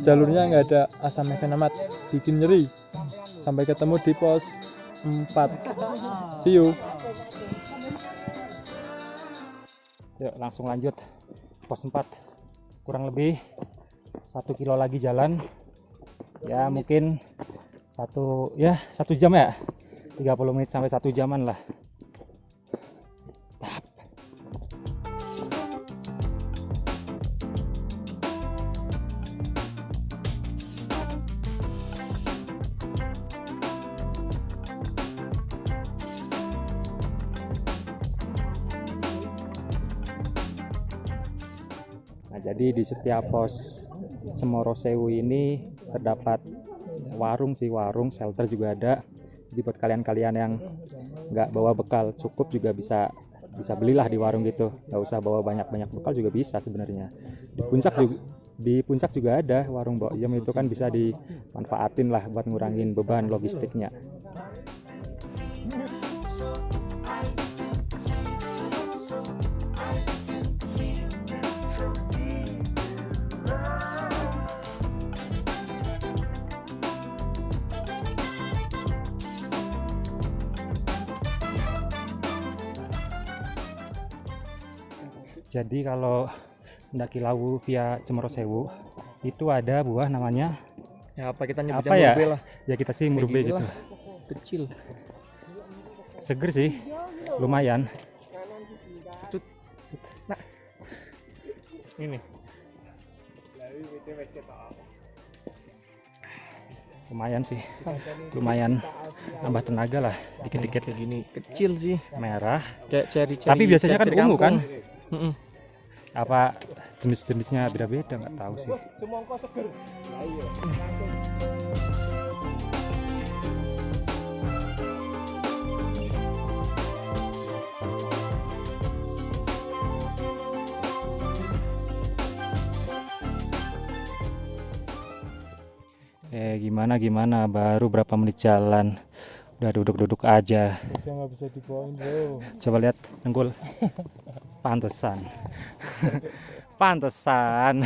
jalurnya nggak ada asam mefenamat, bikin nyeri. Sampai ketemu di pos 4. See you. Yuk langsung lanjut pos 4. Kurang lebih 1 kilo lagi jalan. Ya mungkin 1 jam ya. 30 menit sampai 1 jaman lah. Nah, jadi di setiap pos Cemoro Sewu ini terdapat warung shelter juga ada. Jadi buat kalian-kalian yang nggak bawa bekal cukup juga bisa belilah di warung gitu. Nggak usah bawa banyak-banyak bekal juga bisa sebenarnya. Di puncak juga ada warung boyem, itu kan bisa dimanfaatin lah buat ngurangin beban logistiknya. Jadi kalau mendaki Lawu via Cemoro Sewu itu ada buah namanya Ya apa kita apa ya? Ya kita sih murbe gitu. Kecil. Seger sih, lumayan. Nah. Ini. Lumayan sih, lumayan nambah tenaga lah dikit-dikit. Kayak gini kecil sih. Merah. Kayak cherry. Tapi biasanya kan ungu kan? Heeh. Apa jenis-jenisnya beda-beda nggak tahu sih. Semongko seger. Gimana baru berapa menit jalan udah duduk-duduk aja. Saya nggak bisa dibawain bro. Coba lihat dengkul. Pantesan. Pantesan.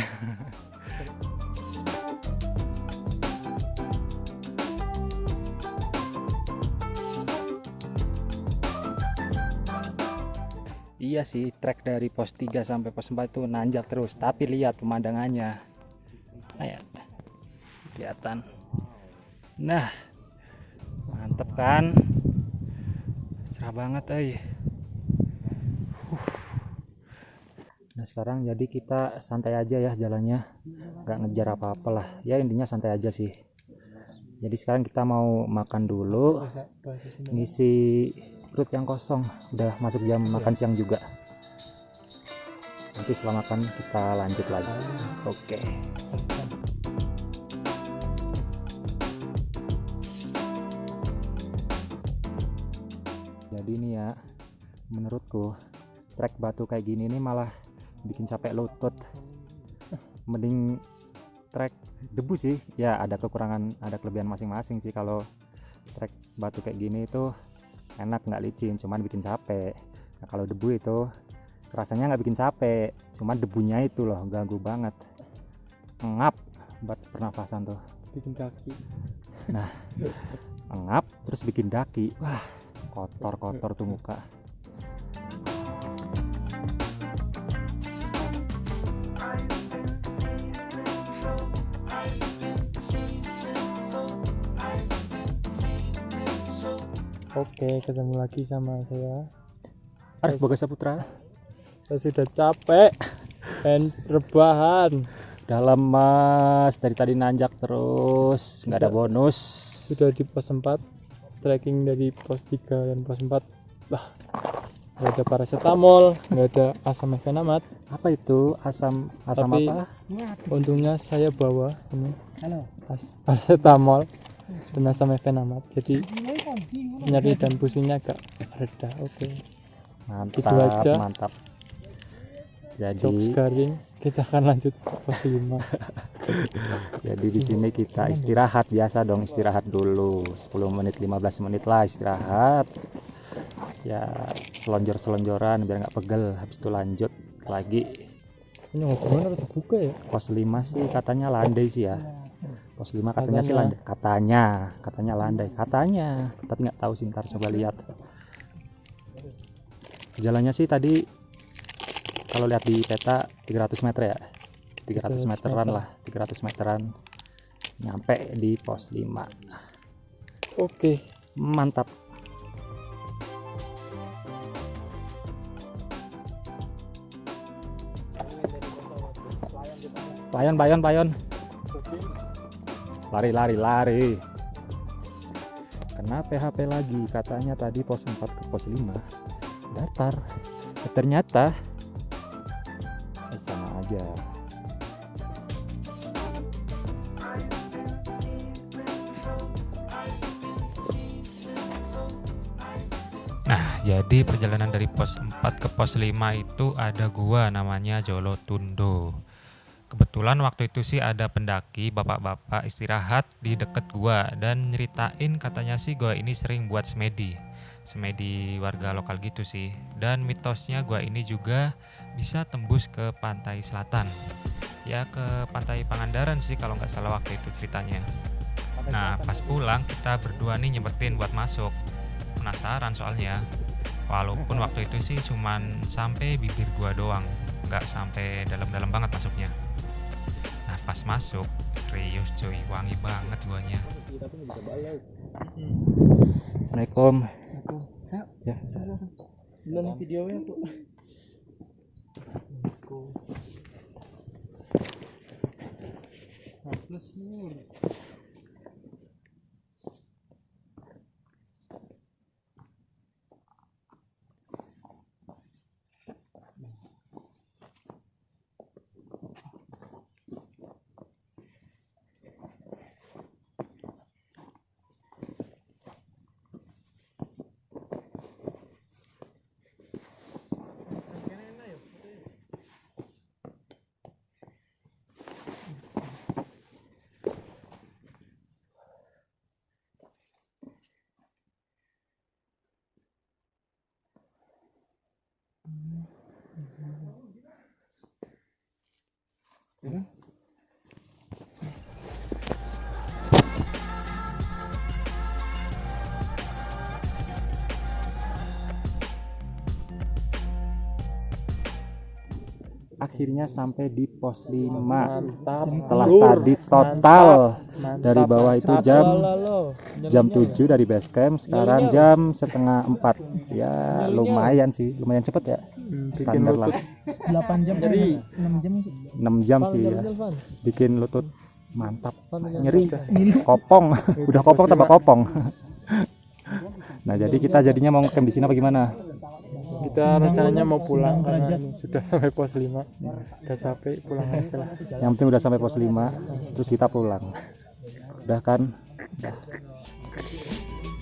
Iya sih, trek dari pos 3 sampai pos 4 itu nanjak terus, tapi lihat pemandangannya. Ayo. Kelihatan. Nah, mantep kan? Cerah banget, Nah sekarang jadi kita santai aja ya jalannya, nggak ngejar apa-apa lah. Ya intinya santai aja sih. Jadi sekarang kita mau makan dulu, ngisi perut yang kosong. Udah masuk jam makan siang juga. Nanti setelah makan kita lanjut lagi. Oke. Jadi ini ya, menurutku trek batu kayak gini nih malah bikin capek lutut. Mending trek debu sih. Ya ada kekurangan, ada kelebihan masing-masing sih. Kalau trek batu kayak gini itu enak, nggak licin, cuman bikin capek. Nah kalau debu itu rasanya nggak bikin capek, cuman debunya itu loh ganggu banget, ngap buat pernafasan tuh, Bikin kaki. nah ngap terus bikin daki, wah kotor tuh muka. Oke, ketemu lagi sama saya. Arif Boga Saputra. Saya sudah capek dan rebahan. Udah lemas dari tadi nanjak terus, nggak ada bonus. Sudah di pos 4, trekking dari pos 3 dan pos 4. Lah, nggak ada paracetamol, nggak ada asam mefenamat. Apa itu asam Tapi, apa? Untungnya saya bawa ini paracetamol dan asam mefenamat. Jadi nyeri dan pusingnya agak reda. Oke. Mantap, Gitu aja. mantap. Jadi Jokes garing, kita akan lanjut ke pos 5. Jadi di sini kita istirahat biasa dong, istirahat dulu 10 menit 15 menit lah istirahat. Ya selonjoran biar nggak pegel, habis itu lanjut lagi. Ini hubungan harus dibuka ya. Pos 5 sih katanya landai sih ya. Pos 5 katanya sih landai. Katanya landai. Katanya. Tapi nggak tahu sih, ntar coba lihat. Jalannya sih tadi kalau lihat di peta 300 meter ya. 300 meteran lah, 300 meteran. Nyampe di pos 5. Oke, Mantap. Payon. Lari. Kena PHP lagi, katanya tadi pos 4 ke pos 5 datar. Ternyata sama aja. Nah, jadi perjalanan dari pos 4 ke pos 5 itu ada gua namanya Jolotundo. Kebetulan waktu itu sih ada pendaki bapak-bapak istirahat di deket gua dan nyeritain katanya sih gua ini sering buat semedi warga lokal gitu sih. Dan mitosnya gua ini juga bisa tembus ke pantai selatan, ya ke pantai Pangandaran sih kalau nggak salah waktu itu ceritanya. Nah pas pulang kita berdua nih nyempetin buat masuk, penasaran soalnya, walaupun waktu itu sih cuman sampai bibir gua doang, nggak sampai dalam-dalam banget masuknya. Nah pas masuk, serius cuy, wangi banget guanya. Assalamualaikum. Ya. belum videonya tuh. Akhirnya sampai di pos 5. Mantap. Setelah Lur, tadi total mantap. dari bawah itu jam 7 dari base camp, sekarang jam setengah 4. Ya lumayan sih, lumayan cepet ya. bikin Standar lah. lutut 8 jam, Jadi 6 jam sih. 6 jam sih ya. Bikin lutut mantap. Nyeri, kopong. Udah kopong tambah kopong. Nah, jadi kita jadinya mau ngecamp di sini apa gimana? kita rencananya mau pulang karena ini sudah sampai pos 5, udah capek, pulang aja lah. Yang penting udah sampai pos 5, terus kita pulang. Udah kan?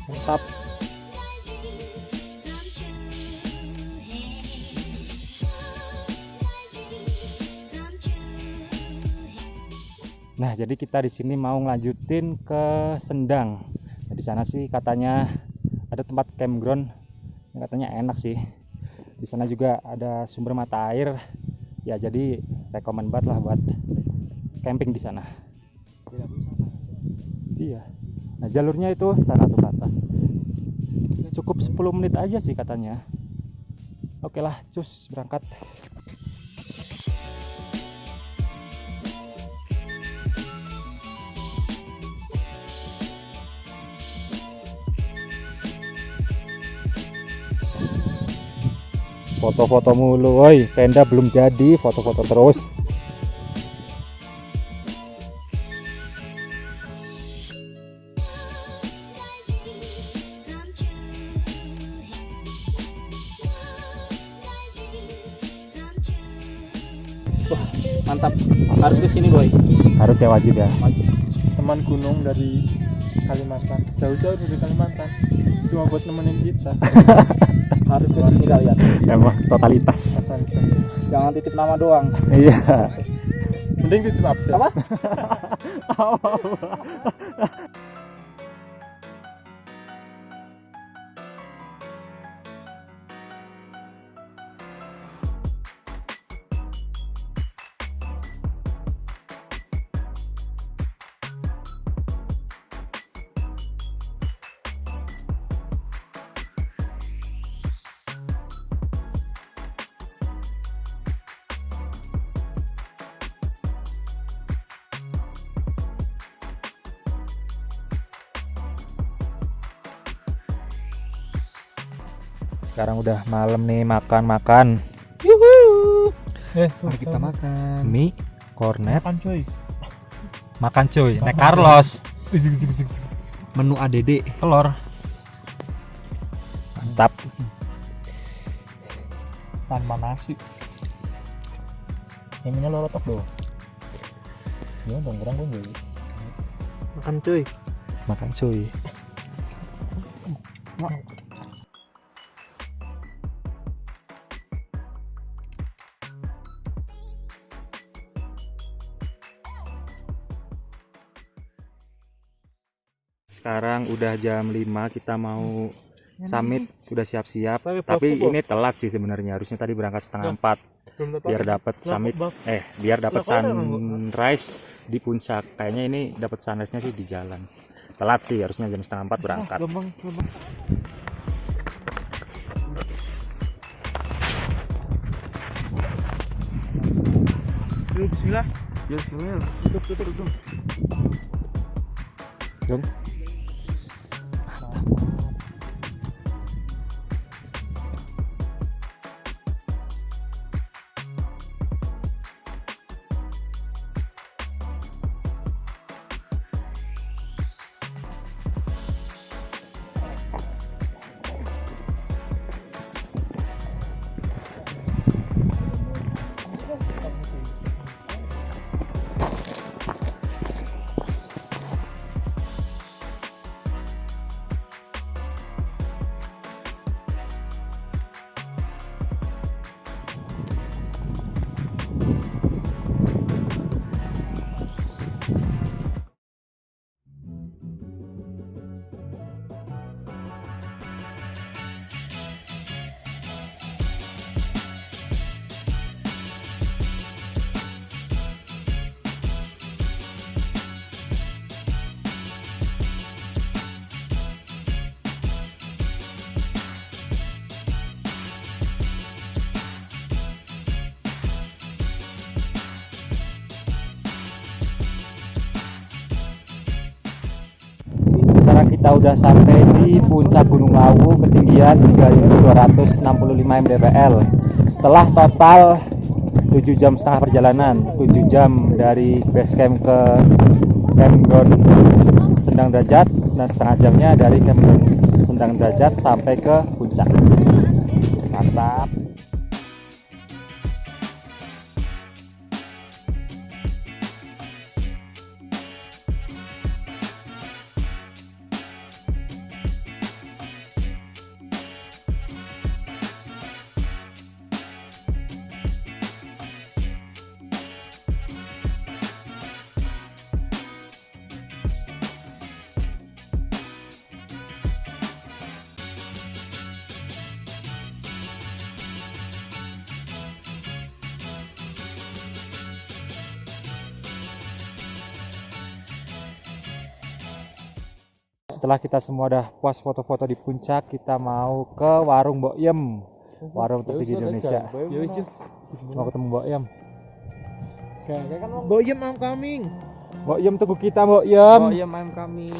Mantap. Nah, jadi kita di sini mau ngelanjutin ke Sendang. Nah, di sana sih katanya ada tempat campground yang katanya enak sih. Di sana juga ada sumber mata air. Ya, jadi rekomen banget lah buat camping di sana. Iya. Nah, jalurnya itu sana tuh ke atas. Cukup 10 menit aja sih katanya. Oke lah, cus berangkat. Foto-foto mulu, woi. Tenda belum jadi, foto-foto terus. Mantap. Harus ke sini, Boy. Harus ya, wajib ya. Teman gunung dari Kalimantan, jauh-jauh dari Kalimantan, cuma buat nemenin kita. Harus ke sini kalian. Emang totalitas. Jangan titip nama doang. Iya. Mending titip absen. Apa? Sekarang udah malam nih, makan. Mari kita makan. Mie, kornet, Makan coy. makan cuy. Nek Carlos, Menu ADD. telur. Mantap. Tanpa nasi. Yang ini lo letak doh. Ya dong, kurang gue jadi. Makan cuy. Makan cuy. Sekarang udah jam 5, kita mau summit, udah siap-siap. Tapi ini telat sih sebenarnya. Harusnya tadi berangkat setengah 4 biar dapat summit, biar dapat sunrise di puncak. Kayaknya ini dapat sunrise-nya sih di jalan. Telat sih, harusnya jam setengah 4 berangkat. Bismillah. Bismillah. Tutup. Dong. Sekarang kita udah sampai di puncak Gunung Lawu, ketinggian 3265 mdpl. Setelah total 7 jam setengah perjalanan, 7 jam dari base camp ke campground Sendang Derajat, dan setengah jamnya dari campground Sendang Derajat sampai ke puncak. Mantap. Setelah kita semua udah puas foto-foto di puncak, kita mau ke warung Mbok Yem, warung tertinggi di Indonesia. Mau ketemu Mbok Yem. Mbok Yem, I'm coming. Mbok Yem tunggu kita, Mbok Yem. Mbok Yem, I'm coming.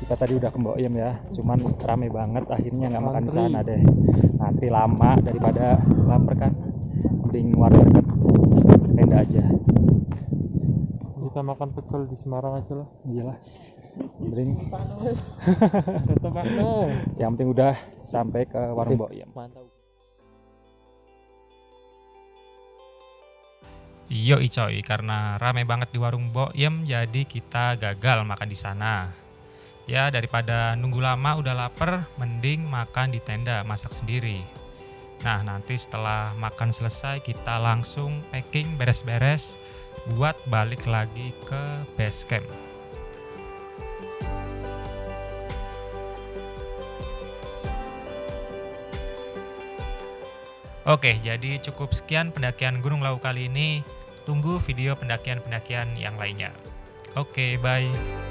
Kita tadi udah ke Mbok Yem ya, cuman rame banget, akhirnya nggak makan di sana deh. Ngantri lama daripada lapar kan, mending warung deket tenda aja. Kita makan pecel di Semarang aja lah. Iyalah, mending. Soto Yang penting udah sampai ke warung Mbok Yem. mantap. Yo coy, karena rame banget di warung Mbok Yem, jadi kita gagal makan di sana. Ya daripada nunggu lama udah lapar, mending makan di tenda, masak sendiri. Nah, nanti setelah makan selesai kita langsung packing beres-beres buat balik lagi ke base camp. Oke, jadi cukup sekian pendakian Gunung Lawu kali ini. Tunggu video pendakian-pendakian yang lainnya. Oke, bye.